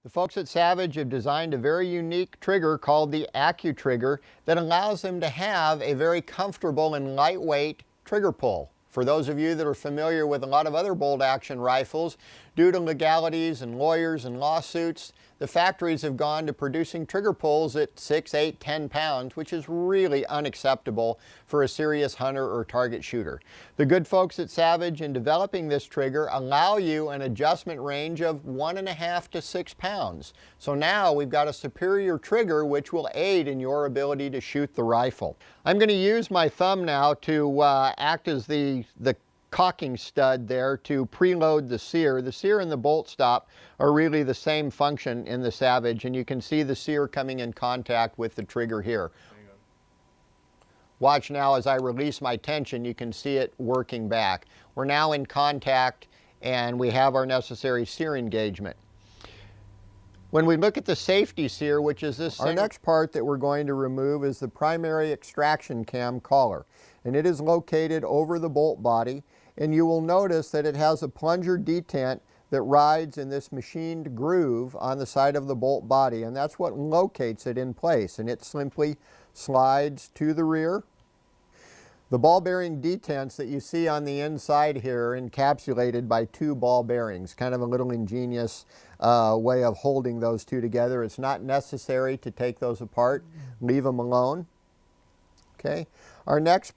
The folks at Savage have designed a very unique trigger called the AccuTrigger that allows them to have a very comfortable and lightweight trigger pull. For those of you that are familiar with a lot of other bolt action rifles, due to legalities and lawyers and lawsuits, the factories have gone to producing trigger pulls at 6, 8, 10 pounds, which is really unacceptable for a serious hunter or target shooter. The good folks at Savage, in developing this trigger, allow you an adjustment range of 1.5 to 6 pounds. So now we've got a superior trigger which will aid in your ability to shoot the rifle. I'm going to use my thumb now to act as the cocking stud there to preload the sear. The sear and the bolt stop are really the same function in the Savage, and you can see the sear coming in contact with the trigger here. Watch now as I release my tension, you can see it working back. We're now in contact and we have our necessary sear engagement. When we look at the safety sear, which is this, our next part that we're going to remove is the primary extraction cam collar. And it is located over the bolt body, and you will notice that it has a plunger detent that rides in this machined groove on the side of the bolt body, and that's what locates it in place, and it simply slides to the rear. The ball bearing detents that you see on the inside here are encapsulated by 2 ball bearings, kind of a little ingenious way of holding those two together. It's not necessary to take those apart, leave them alone. Okay. Our next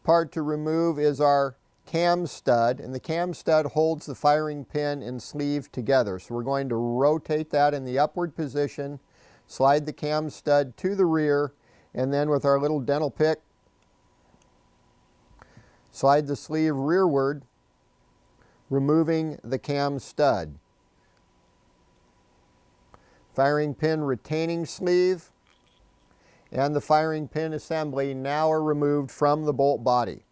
part to remove is our cam stud, and the cam stud holds the firing pin and sleeve together. So we're going to rotate that in the upward position, slide the cam stud to the rear, and then with our little dental pick, slide the sleeve rearward, removing the cam stud. Firing pin retaining sleeve and the firing pin assembly now are removed from the bolt body.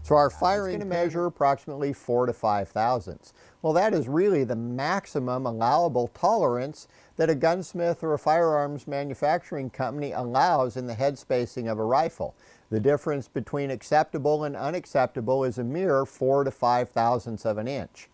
So our firing pin measure approximately 4 to 5 thousandths. Well, that is really the maximum allowable tolerance that a gunsmith or a firearms manufacturing company allows in the head spacing of a rifle. The difference between acceptable and unacceptable is a mere 4 to 5 thousandths of an inch.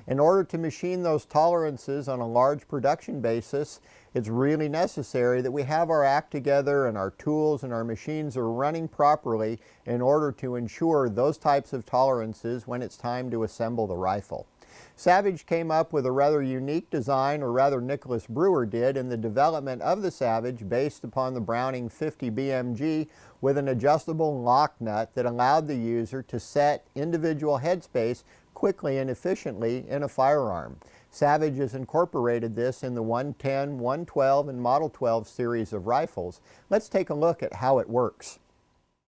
In order to machine those tolerances on a large production basis, it's really necessary that we have our act together and our tools and our machines are running properly in order to ensure those types of tolerances when it's time to assemble the rifle. Savage came up with a rather unique design, or rather Nicholas Brewer did, in the development of the Savage based upon the Browning 50 BMG with an adjustable lock nut that allowed the user to set individual headspace quickly and efficiently in a firearm. Savage has incorporated this in the 110, 112, and Model 12 series of rifles. Let's take a look at how it works.